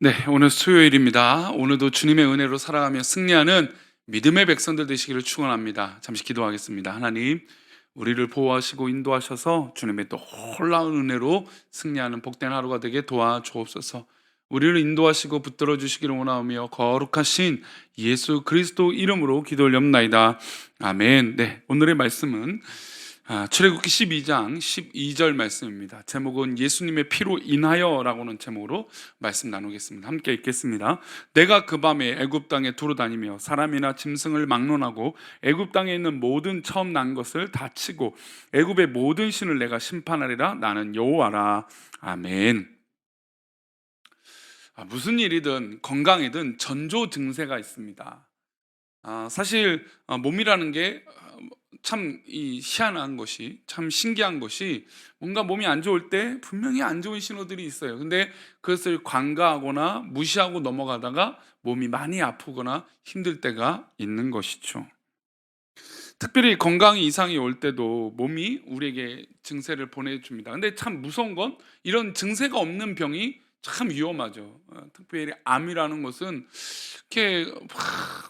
네, 오늘 수요일입니다. 오늘도 주님의 은혜로 살아가며 승리하는 믿음의 백성들 되시기를 축원합니다. 잠시 기도하겠습니다. 하나님, 우리를 보호하시고 인도하셔서 주님의 또 놀라운 은혜로 승리하는 복된 하루가 되게 도와주옵소서. 우리를 인도하시고 붙들어 주시기를 원하오며 거룩하신 예수 그리스도 이름으로 기도 올렵나이다. 아멘. 네, 오늘의 말씀은 출애굽기 12장 12절 말씀입니다. 제목은 예수님의 피로 인하여라고는 제목으로 말씀 나누겠습니다. 함께 읽겠습니다. 내가 그 밤에 애굽 땅에 두루 다니며 사람이나 짐승을 막론하고 애굽 땅에 있는 모든 처음 난 것을 다 치고 애굽의 모든 신을 내가 심판하리라. 나는 여호와라. 아멘. 무슨 일이든 건강이든 전조 증세가 있습니다. 사실 몸이라는 게 참 희한한 것이, 참 신기한 것이, 뭔가 몸이 안 좋을 때 분명히 안 좋은 신호들이 있어요. 근데 그것을 관가하거나 무시하고 넘어가다가 몸이 많이 아프거나 힘들 때가 있는 것이죠. 특별히 건강 이상이 올 때도 몸이 우리에게 증세를 보내줍니다. 근데 참 무서운 건 이런 증세가 없는 병이 참 위험하죠. 특별히 암이라는 것은 이렇게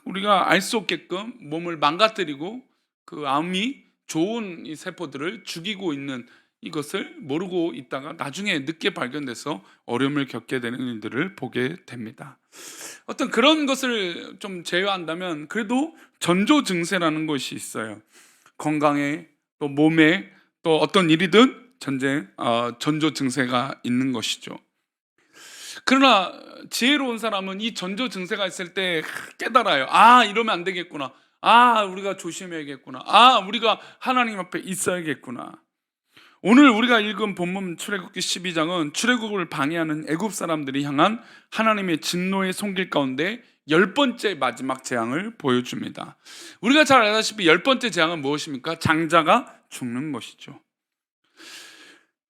우리가 알 수 없게끔 몸을 망가뜨리고 그 암이 좋은 이 세포들을 죽이고 있는 이것을 모르고 있다가 나중에 늦게 발견돼서 어려움을 겪게 되는 일들을 보게 됩니다. 어떤 그런 것을 좀 제외한다면 그래도 전조 증세라는 것이 있어요. 건강에 또 몸에 또 어떤 일이든 전조 증세가 있는 것이죠. 그러나 지혜로운 사람은 이 전조 증세가 있을 때 깨달아요. 이러면 안 되겠구나. 우리가 조심해야겠구나. 우리가 하나님 앞에 있어야겠구나. 오늘 우리가 읽은 본문 출애굽기 12장은 출애굽을 방해하는 애굽 사람들이 향한 하나님의 진노의 손길 가운데 열 번째 마지막 재앙을 보여줍니다. 우리가 잘 알다시피 열 번째 재앙은 무엇입니까? 장자가 죽는 것이죠.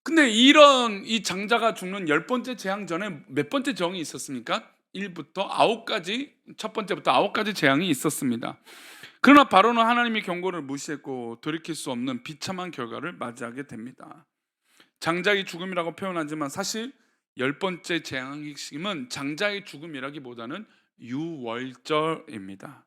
근데 이런 이 장자가 죽는 열 번째 재앙 전에 몇 번째 정이 있었습니까? 1부터 9가지, 첫 번째부터 9가지 재앙이 있었습니다. 그러나 바로는 하나님의 경고를 무시했고 돌이킬 수 없는 비참한 결과를 맞이하게 됩니다. 장자의 죽음이라고 표현하지만 사실 열 번째 재앙의 핵심은 장자의 죽음이라기보다는 유월절입니다.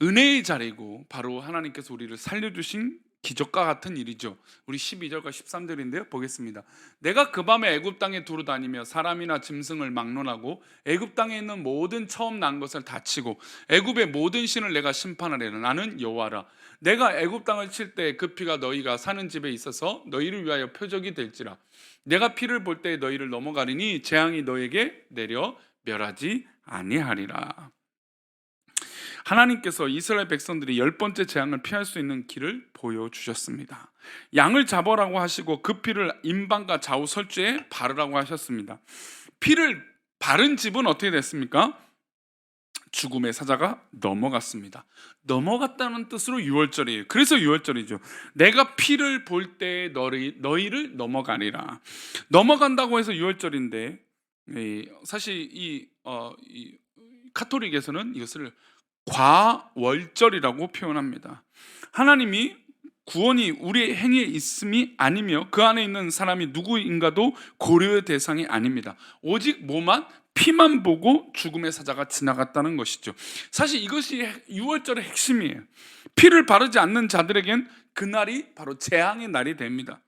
은혜의 자리고 바로 하나님께서 우리를 살려주신 기적과 같은 일이죠. 우리 12절과 13절인데요. 보겠습니다. 내가 그 밤에 애굽 땅에 두루 다니며 사람이나 짐승을 막론하고 애굽 땅에 있는 모든 처음 난 것을 다 치고 애굽의 모든 신을 내가 심판하리라. 나는 여호와라. 내가 애굽 땅을 칠 때 그 피가 너희가 사는 집에 있어서 너희를 위하여 표적이 될지라. 내가 피를 볼 때 너희를 넘어가리니 재앙이 너에게 내려 멸하지 아니하리라. 하나님께서 이스라엘 백성들이 열 번째 재앙을 피할 수 있는 길을 보여주셨습니다. 양을 잡으라고 하시고 그 피를 임방과 좌우 설주에 바르라고 하셨습니다. 피를 바른 집은 어떻게 됐습니까? 죽음의 사자가 넘어갔습니다. 넘어갔다는 뜻으로 유월절이에요. 그래서 유월절이죠. 내가 피를 볼 때 너희를 넘어가리라. 넘어간다고 해서 유월절인데 사실 이 카톨릭에서는 이것을 과월절이라고 표현합니다. 하나님이 구원이 우리의 행위에 있음이 아니며 그 안에 있는 사람이 누구인가도 고려의 대상이 아닙니다. 오직 뭐만 피만 보고 죽음의 사자가 지나갔다는 것이죠. 사실 이것이 유월절의 핵심이에요. 피를 바르지 않는 자들에겐 그날이 바로 재앙의 날이 됩니다.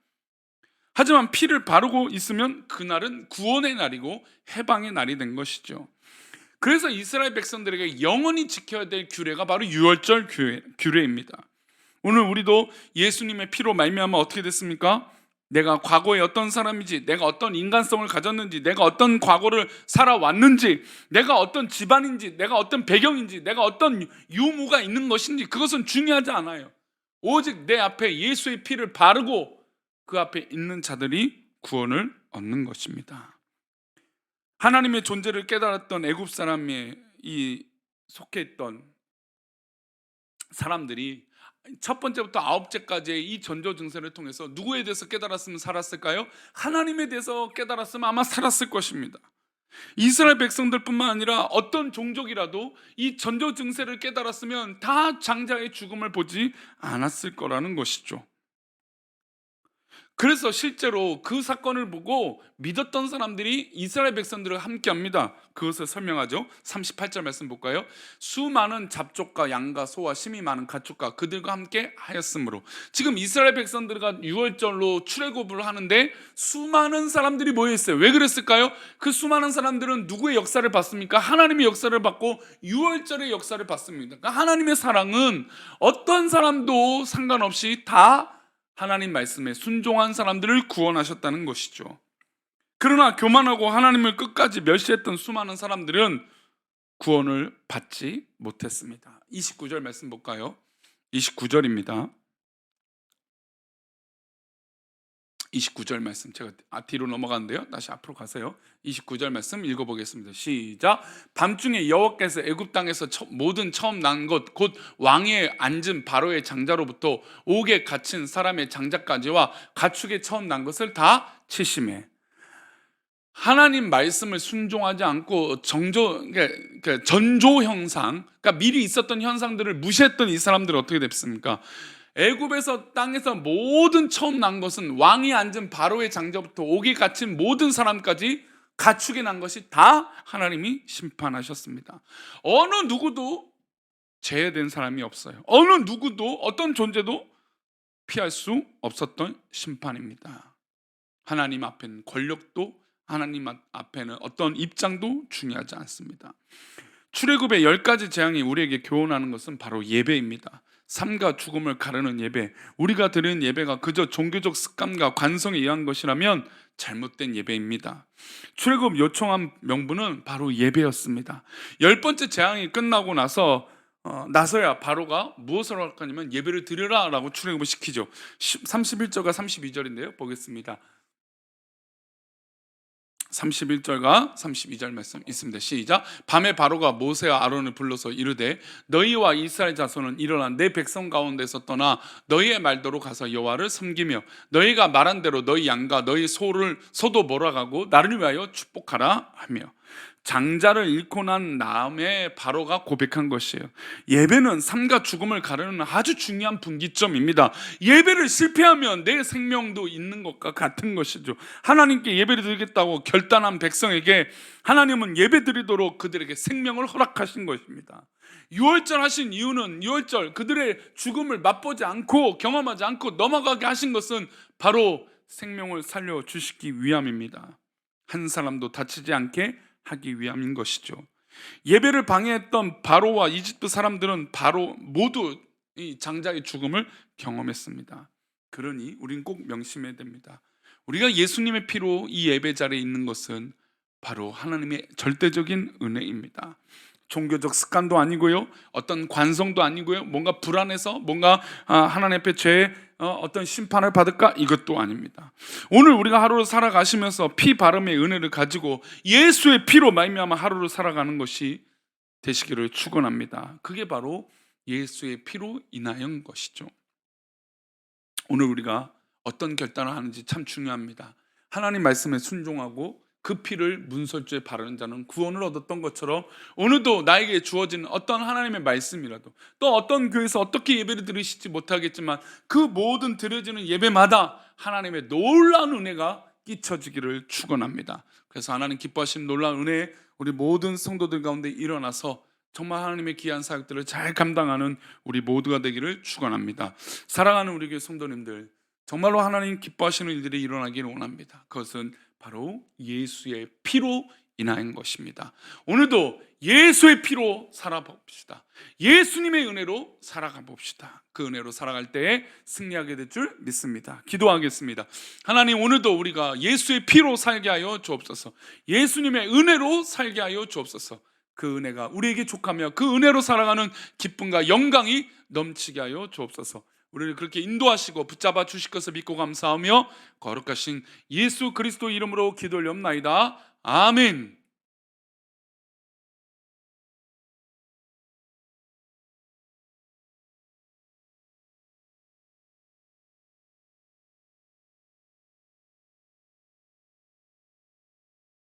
하지만 피를 바르고 있으면 그날은 구원의 날이고 해방의 날이 된 것이죠. 그래서 이스라엘 백성들에게 영원히 지켜야 될 규례가 바로 유월절 규례입니다. 오늘 우리도 예수님의 피로 말미암아 어떻게 됐습니까? 내가 과거에 어떤 사람인지, 내가 어떤 인간성을 가졌는지, 내가 어떤 과거를 살아왔는지, 내가 어떤 집안인지, 내가 어떤 배경인지, 내가 어떤 유무가 있는 것인지 그것은 중요하지 않아요. 오직 내 앞에 예수의 피를 바르고 그 앞에 있는 자들이 구원을 얻는 것입니다. 하나님의 존재를 깨달았던 애굽 사람에 속해 있던 사람들이 첫 번째부터 9째까지의 이 전조 증세를 통해서 누구에 대해서 깨달았으면 살았을까요? 하나님에 대해서 깨달았으면 아마 살았을 것입니다. 이스라엘 백성들뿐만 아니라 어떤 종족이라도 이 전조 증세를 깨달았으면 다 장자의 죽음을 보지 않았을 거라는 것이죠. 그래서 실제로 그 사건을 보고 믿었던 사람들이 이스라엘 백성들과 함께합니다. 그것을 설명하죠. 38절 말씀 볼까요? 수많은 잡족과 양과 소와 심이 많은 가축과 그들과 함께 하였으므로. 지금 이스라엘 백성들과 유월절로 출애굽을 하는데 수많은 사람들이 모여 있어요. 왜 그랬을까요? 그 수많은 사람들은 누구의 역사를 봤습니까? 하나님의 역사를 받고 유월절의 역사를 봤습니다. 그러니까 하나님의 사랑은 어떤 사람도 상관없이 다 하나님 말씀에 순종한 사람들을 구원하셨다는 것이죠. 그러나 교만하고 하나님을 끝까지 멸시했던 수많은 사람들은 구원을 받지 못했습니다. 29절 말씀 볼까요? 29절입니다. 29절 말씀, 제가 뒤로 넘어가는데요, 다시 앞으로 가세요. 29절 말씀 읽어보겠습니다. 시작. 밤중에 여호와께서 애굽 땅에서 모든 처음 난 것 곧 왕위에 앉은 바로의 장자로부터 옥에 갇힌 사람의 장자까지와 가축에 처음 난 것을 다 치심해. 하나님 말씀을 순종하지 않고 그러니까 전조 현상, 그러니까 미리 있었던 현상들을 무시했던 이 사람들은 어떻게 됐습니까? 애굽에서 땅에서 모든 처음 난 것은 왕이 앉은 바로의 장자부터 옥에 갇힌 모든 사람까지 가축에 난 것이 다 하나님이 심판하셨습니다. 어느 누구도 제외된 사람이 없어요. 어느 누구도 어떤 존재도 피할 수 없었던 심판입니다. 하나님 앞에는 권력도, 하나님 앞에는 어떤 입장도 중요하지 않습니다. 출애굽의 10가지 재앙이 우리에게 교훈하는 것은 바로 예배입니다. 삶과 죽음을 가르는 예배, 우리가 드리는 예배가 그저 종교적 습관과 관성에 의한 것이라면 잘못된 예배입니다. 출애굽 요청한 명분은 바로 예배였습니다. 10번째 재앙이 끝나고 나서야 바로가 무엇을 할 거냐면 예배를 드리라 라고 출애굽을 시키죠. 31절과 32절인데요 보겠습니다. 31절과 32절 말씀 있습니다. 시작. 밤에 바로가 모세와 아론을 불러서 이르되 너희와 이스라엘 자손은 일어나 내 백성 가운데서 떠나 너희의 말대로 가서 여호와를 섬기며 너희가 말한 대로 너희 양과 너희 소도 몰아가고 나를 위하여 축복하라 하며. 장자를 잃고 난 다음에 바로가 고백한 것이에요. 예배는 삶과 죽음을 가르는 아주 중요한 분기점입니다. 예배를 실패하면 내 생명도 있는 것과 같은 것이죠. 하나님께 예배를 드리겠다고 결단한 백성에게 하나님은 예배 드리도록 그들에게 생명을 허락하신 것입니다. 유월절 하신 이유는, 유월절 그들의 죽음을 맛보지 않고 경험하지 않고 넘어가게 하신 것은 바로 생명을 살려주시기 위함입니다. 한 사람도 다치지 않게 하기 위함인 것이죠. 예배를 방해했던 바로와 이집트 사람들은 바로 모두 이 장자의 죽음을 경험했습니다. 그러니 우리는 꼭 명심해야 됩니다. 우리가 예수님의 피로 이 예배 자리에 있는 것은 바로 하나님의 절대적인 은혜입니다. 종교적 습관도 아니고요, 어떤 관성도 아니고요, 뭔가 불안해서 뭔가 하나님 앞에 죄의 어떤 심판을 받을까, 이것도 아닙니다. 오늘 우리가 하루를 살아가시면서 피 바름의 은혜를 가지고 예수의 피로 말미암아 하루를 살아가는 것이 되시기를 축원합니다. 그게 바로 예수의 피로 인하여인 것이죠. 오늘 우리가 어떤 결단을 하는지 참 중요합니다. 하나님 말씀에 순종하고 그 피를 문설주에 바르는 자는 구원을 얻었던 것처럼 오늘도 나에게 주어진 어떤 하나님의 말씀이라도, 또 어떤 교회에서 어떻게 예배를 드리실지 못하겠지만 그 모든 드려지는 예배마다 하나님의 놀라운 은혜가 끼쳐지기를 축원합니다. 그래서 하나님 기뻐하시는 놀라운 은혜에 우리 모든 성도들 가운데 일어나서 정말 하나님의 귀한 사역들을 잘 감당하는 우리 모두가 되기를 축원합니다. 사랑하는 우리 교회 성도님들, 정말로 하나님 기뻐하시는 일들이 일어나기를 원합니다. 그것은 바로 예수의 피로 인한 것입니다. 오늘도 예수의 피로 살아봅시다. 예수님의 은혜로 살아가 봅시다. 그 은혜로 살아갈 때에 승리하게 될 줄 믿습니다. 기도하겠습니다. 하나님, 오늘도 우리가 예수의 피로 살게 하여 주옵소서. 예수님의 은혜로 살게 하여 주옵소서. 그 은혜가 우리에게 족하며 그 은혜로 살아가는 기쁨과 영광이 넘치게 하여 주옵소서. 우리를 그렇게 인도하시고 붙잡아 주실 것을 믿고 감사하며 거룩하신 예수 그리스도 이름으로 기도 올리옵나이다. 아멘.